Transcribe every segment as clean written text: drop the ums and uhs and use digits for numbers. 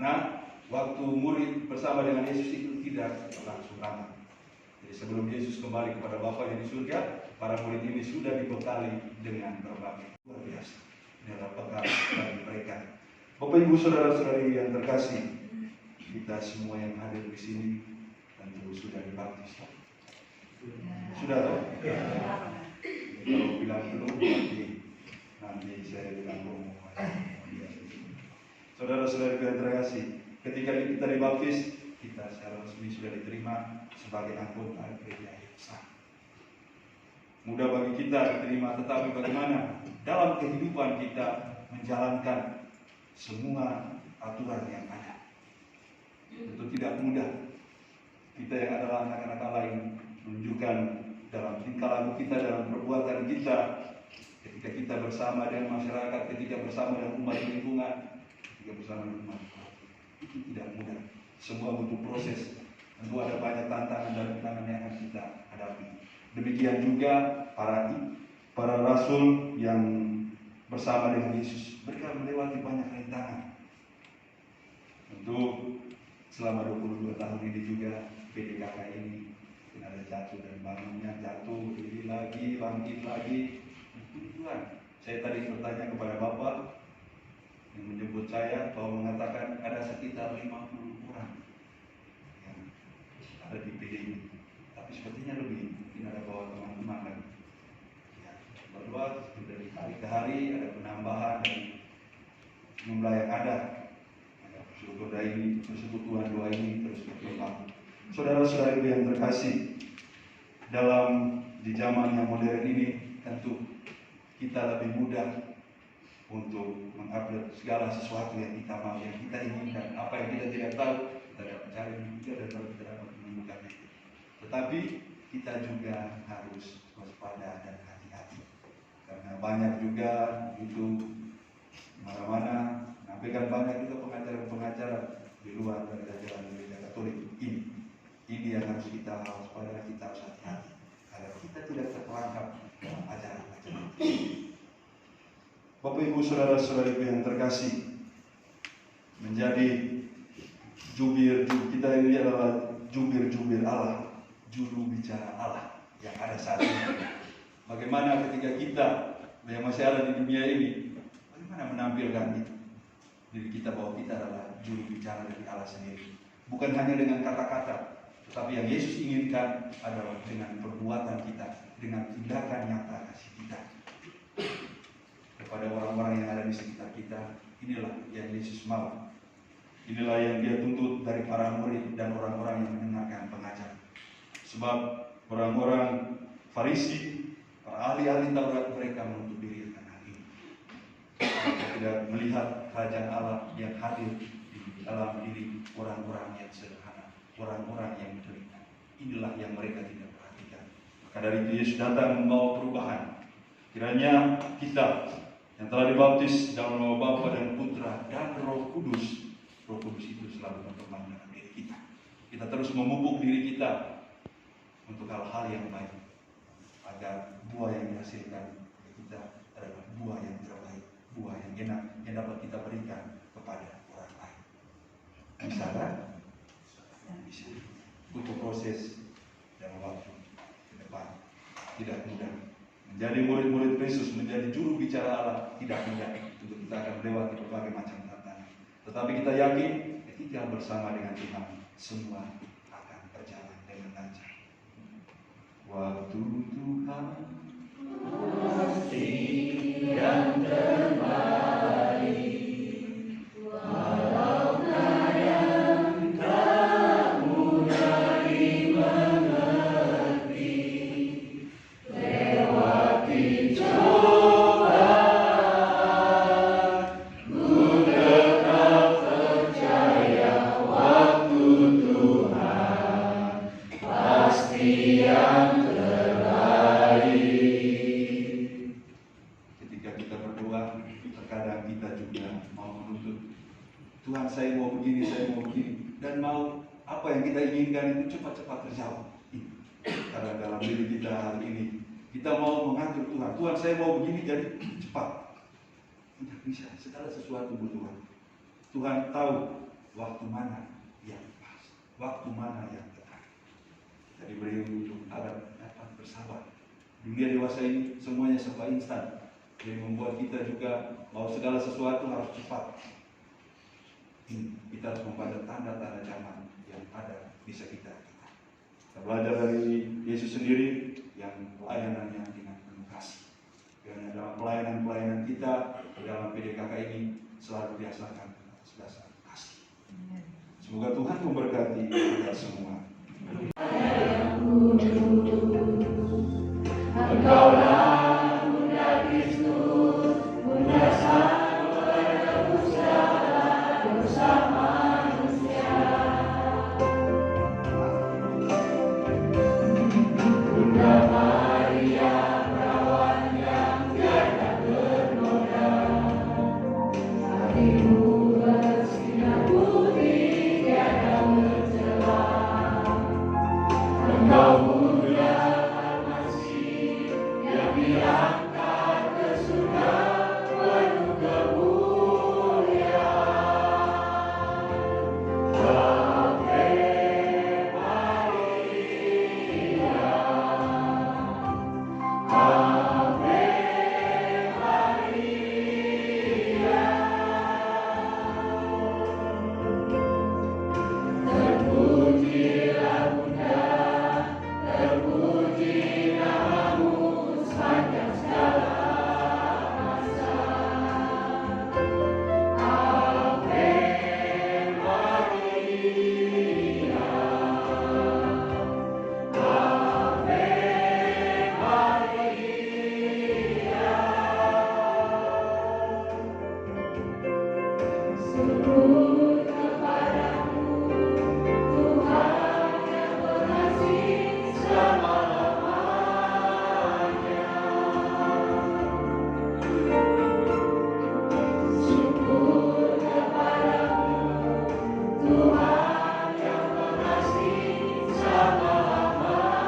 Karena waktu murid bersama dengan Yesus itu tidak berlangsung lama. Jadi sebelum Yesus kembali kepada Bapa di surga, para murid ini sudah dibekali dengan berbagai luar biasa. Ini adalah bekal bagi mereka. Bapak Ibu Saudara-saudari yang terkasih, kita semua yang hadir di sini tentu sudah dibaptis. Sudah toh? Ya. Kalau bilang belum, nanti saya bilang belum. Saudara-saudari yang terkasih, ketika kita dibaptis, kita secara resmi sudah diterima sebagai anggota gereja yang sah. Mudah bagi kita diterima, tetapi bagaimana dalam kehidupan kita menjalankan semua aturan yang ada? Tentu tidak mudah. Kita yang adalah anak-anak Allah yang menunjukkan dalam tingkah laku kita, dalam perbuatan kita, ketika kita bersama dengan masyarakat, ketika bersama dengan umat lingkungan, ketika bersama dengan umat, itu tidak mudah. Semua butuh proses. Tentu ada banyak tantangan dan rintangan yang akan kita hadapi. Demikian juga para rasul yang bersama dengan Yesus, mereka melewati banyak rintangan. Tentu selama 22 tahun ini juga PDKK ini ada jatuh dan bangunnya, jatuh, berdiri lagi, bangkit lagi. Tuhan, saya tadi bertanya kepada Bapak yang menyebut saya bahwa mengatakan ada sekitar 50 orang yang ada di PD ini, tapi sepertinya lebih, mungkin ada bawa teman-teman lagi. Ya, berdoa dari hari ke hari ada penambahan dari jumlah yang ada. Syukur ini, persekutuan doa ini terus berkembang. Saudara-saudari yang terkasih, di zaman yang modern ini tentu kita lebih mudah untuk mengupload segala sesuatu yang kita mau, yang kita inginkan. Apa yang kita tidak tahu, kita dapat cari juga dan baru kita dapat menemukannya. Tetapi kita juga harus waspada dan hati-hati, karena banyak juga itu mana-mana menampilkan banyak juga pengacara-pengacara di luar dari ajaran gereja Katolik ini yang harus kita waspada, kita harus hati-hati agar kita tidak terperangkap dalam ajaran-ajaran. Bapak Ibu Saudara-saudari yang terkasih, menjadi jubir kita ini adalah jubir Allah, juru bicara Allah yang ada saat ini. Bagaimana ketika kita yang masih ada di dunia ini, bagaimana menampilkan diri kita bahwa kita adalah juru bicara dari Allah sendiri, bukan hanya dengan kata-kata, tetapi yang Yesus inginkan adalah dengan perbuatan kita, dengan tindakan nyata kasih kita kepada orang-orang yang ada di sekitar kita. Inilah yang Yesus mau. Inilah yang Dia tuntut dari para murid dan orang-orang yang mendengarkan pengajar. Sebab orang-orang Farisi, para ahli-ahli Taurat, mereka menuntut diri akan hal ini. Mereka tidak melihat kerajaan Allah yang hadir di dalam diri orang-orang yang sederhana, orang-orang yang menderita. Inilah yang mereka tidak perhatikan. Maka dari itu Yesus datang membawa perubahan. Kiranya kita yang telah dibaptis dalam nama Bapa dan Putra dan Roh Kudus itu selalu berkembang dalam diri kita. Kita terus memupuk diri kita untuk hal-hal yang baik, agar buah yang dihasilkan dari kita adalah buah yang terbaik, buah yang enak yang dapat kita berikan kepada orang lain. Bisa kan? Bisa. Butuh proses dan waktu ke depan. Tidak mudah. Menjadi murid-murid Kristus, menjadi juru bicara Allah tidak mudah. Untuk kita akan melewati berbagai macam tantangan. Tetapi kita yakin ketika bersama dengan Tuhan, semua akan berjalan dengan lancar. Waktu Tuhan pasti yang terbaik. Walau kadang tak mudah dimengerti, lewati cobaan, ku tetap percaya waktu Tuhan pasti yang Tuhan, saya mau begini, dan mau apa yang kita inginkan itu cepat-cepat terjawab. Karena dalam diri kita hari ini, kita mau mengatur Tuhan. Tuhan, saya mau begini, jadi cepat. Tidak bisa, segala sesuatu butuh waktu. Tuhan tahu waktu mana yang pas, waktu mana yang tepat. Kita diberi untuk dapat bersabar. Dunia dewasa ini semuanya serba instan, jadi membuat kita juga mau segala sesuatu harus cepat. Kita harus membaca tanda-tanda zaman yang ada di sekitar kita. Kita belajar dari Yesus sendiri yang pelayanannya dengan penuh kasih. Karena dalam pelayanan kita dalam PDKK ini selalu diasahkan atas dasar kasih. Semoga Tuhan memberkati kita semua. Engkaulah Bunda Kristus, Bunda Sang Penebus segala dosa manusia. Bunda Maria, perawan yang tiada bernoda, hatimu bersinar putih tiada mencela. Engkau Bunda diangkat ke surga penuh kemuliaan. Ave Maria, Ave Maria. Terpujilah Bunda, terpuji namamu sepanjang segala masa. Ave Maria, Ave Maria. Sujud kepadamu, Tuhan yang pengasih selama-lamanya. Syukur kepadamu, Tuhan yang pengasih selama-lamanya.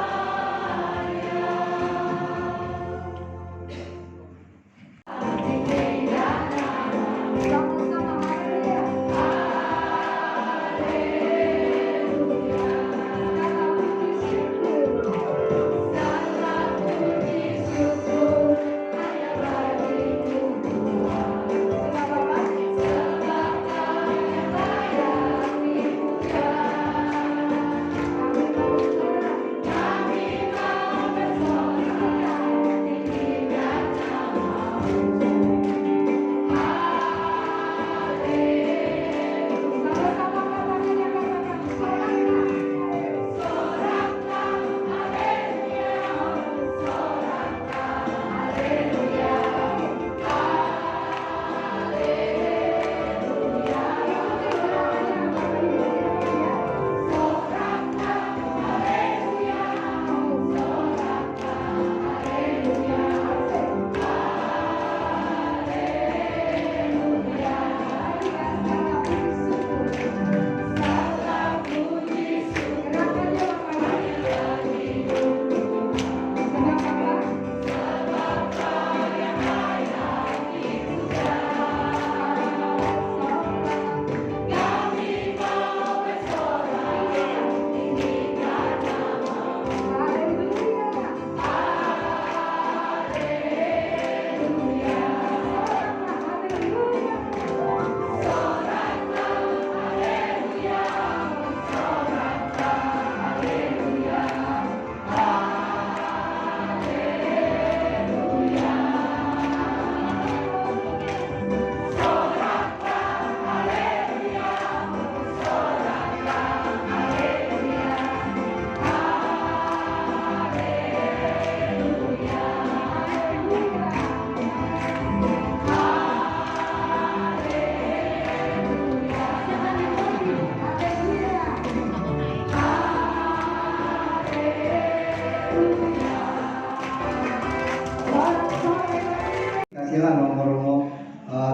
Kasihlah Romo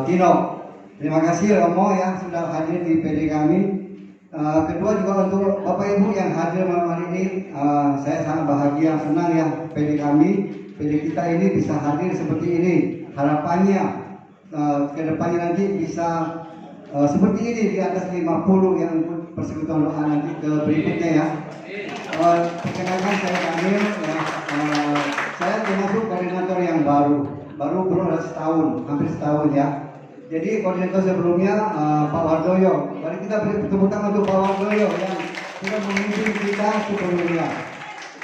Tino. Terima kasih Romo yang sudah hadir di PD kami. Kedua juga untuk Bapak Ibu yang hadir malam hari ini, saya sangat bahagia, senang ya PD kami, PD kita ini bisa hadir seperti ini. Harapannya kedepannya nanti bisa seperti ini di atas 50 yang persekutuan doa nanti ke berikutnya ya. Perkenalkan saya Kamil ya. Saya termasuk koordinator yang baru belum setahun, hampir setahun ya. Jadi koordinator sebelumnya Pak Wardoyo. Mari kita beri tepuk tangan untuk Pak Wardoyo yang sudah memimpin kita sebelumnya.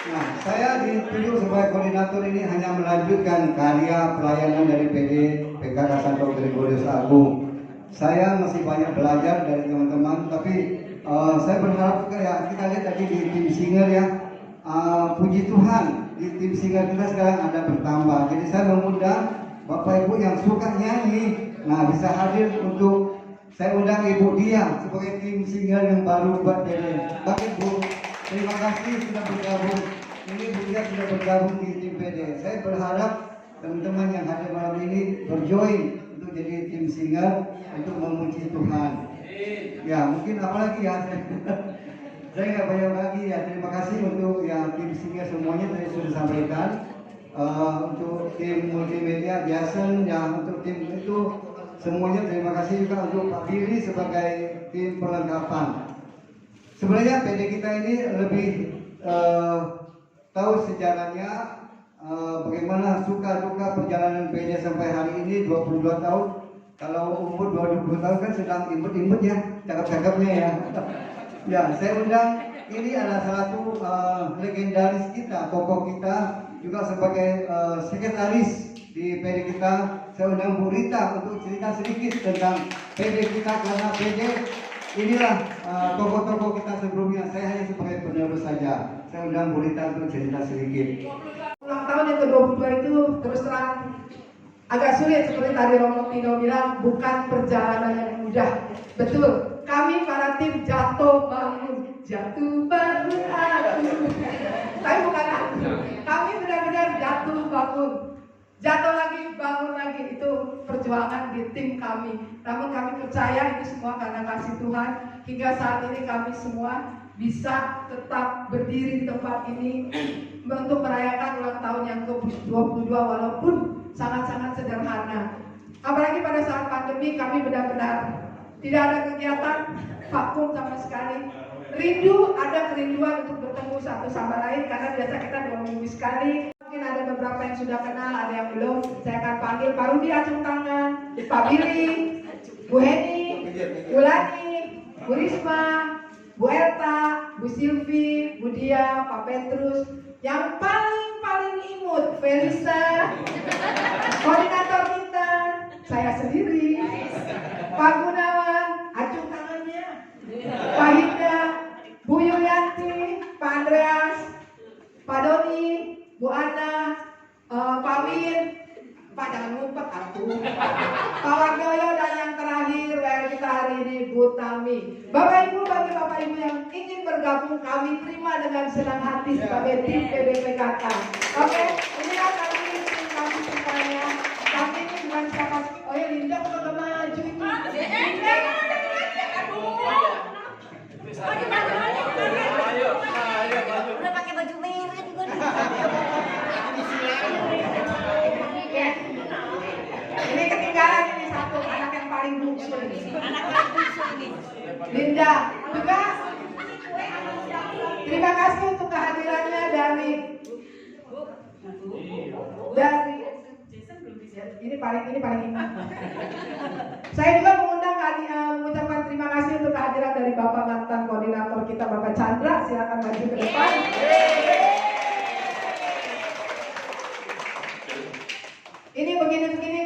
Nah, saya ditunjuk sebagai koordinator ini hanya melanjutkan karya pelayanan dari PD PKK Santo Gregorius Agung. Saya masih banyak belajar dari teman-teman, tapi saya berharap juga ya, kita lihat tadi di tim singer ya, puji Tuhan di tim singer kita sekarang ada bertambah. Jadi saya mengundang Bapak Ibu yang suka nyanyi, nah bisa hadir untuk saya undang Ibu Dia sebagai tim singer yang baru buat PD. Baik Bu, terima kasih sudah bergabung. Ini Bu Dia sudah bergabung di tim PD. Saya berharap teman-teman yang hadir malam ini berjoin untuk jadi tim singer untuk memuji Tuhan. Ya mungkin apalagi ya saya nggak banyak lagi ya. Terima kasih untuk ya tim singer semuanya tadi sudah sampaikan. Untuk tim multimedia Jason ya, untuk tim itu semuanya terima kasih juga untuk Pak Billy sebagai tim perlengkapan. Sebenarnya PD kita ini lebih tahu sejarahnya, bagaimana suka duka perjalanan PD sampai hari ini 22 tahun. Kalau umur 20 tahun kan sedang imut-imut ya, cakap-cakapnya ya. Ya, saya undang, ini adalah salah satu legendaris kita, tokoh kita, juga sebagai sekretaris di PD kita. Saya undang Bu Rita untuk cerita sedikit tentang PD kita, karena PD inilah tokoh-tokoh kita sebelumnya. Saya hanya sebagai penerus saja. Saya undang Bu Rita untuk cerita sedikit. Ulang tahun yang ke-22 itu terus terang agak sulit, seperti tadi Romo Pino bilang, bukan perjalanan yang mudah. Betul, kami para tim jatuh bangun, jatuh bangun aku. Tapi bukan aku, kami benar-benar jatuh bangun, jatuh lagi, bangun lagi. Itu perjuangan di tim kami. Namun kami percaya itu semua karena kasih Tuhan. Hingga saat ini kami semua bisa tetap berdiri di tempat ini untuk merayakan ulang tahun yang ke-22 walaupun sangat-sangat sederhana. Apalagi pada saat pandemi kami benar-benar tidak ada kegiatan, vakum sama sekali. Ada kerinduan untuk bertemu satu sama lain karena biasa kita 2 minggu sekali. Mungkin ada beberapa yang sudah kenal, ada yang belum. Saya akan panggil Pak Rudi acung tangan, Pak Billy, Bu Heni, Bu Lani, Bu Risma, Bu Elta, Bu Silvi, Bu Dia, Pak Petrus, yang paling imut, Felisa, koordinator kita, saya sendiri, Pak Gunawan, acung tangannya, Pak Hinda, Bu Yulianti, Pak Andreas, Pak Doni, Bu Ana, Pak Win, Pak jangan lupa aku, Pak Wardoyo, dan yang terakhir WR kita hari ini Bu Tami. Bapak Ibu, bagi Bapak Ibu yang ingin bergabung, kami terima dengan senang hati sebagai tim PDPKK. Oke, inilah kami tim kami semuanya. Kami ini bukan siapa. Oh ya, Linda udah maju ini. Linda, Udah pakai baju merah juga nih. ini ketinggalan ini satu anak yang paling bungsu ini. Linda juga. Terima kasih untuk kehadirannya dari ini paling ingat. Saya juga mengucapkan terima kasih untuk kehadiran dari Bapak mantan koordinator kita, Bapak Chandra. Silakan maju ke depan. Ini begini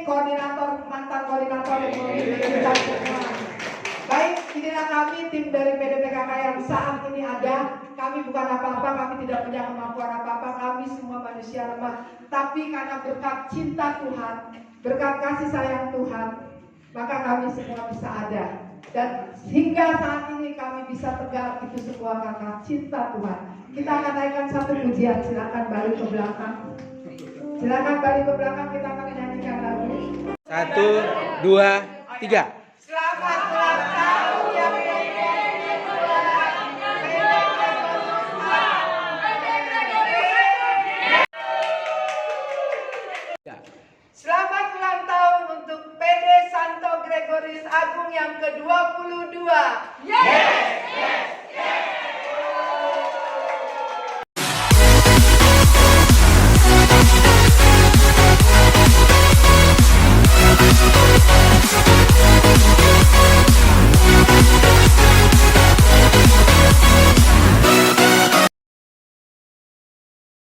mantan koordinator yang memimpin kita semua. Baik, inilah kami tim dari PDPKK yang saat ini ada. Kami bukan apa-apa, kami tidak punya kemampuan apa-apa, kami semua manusia lemah. Tapi karena berkat cinta Tuhan, berkat kasih sayang Tuhan, maka kami semua bisa ada. Dan hingga saat ini kami bisa tegak, itu semua karena cinta Tuhan. Kita akan naikkan satu pujian, silakan balik ke belakang. Silakan balik ke belakang, kita akan menyanyikan lagu. 1, 2, 3. Selamat ulang tahun yang Selamat ulang tahun untuk PD Santo Gregorius Agung yang ke-22. 2. Yes!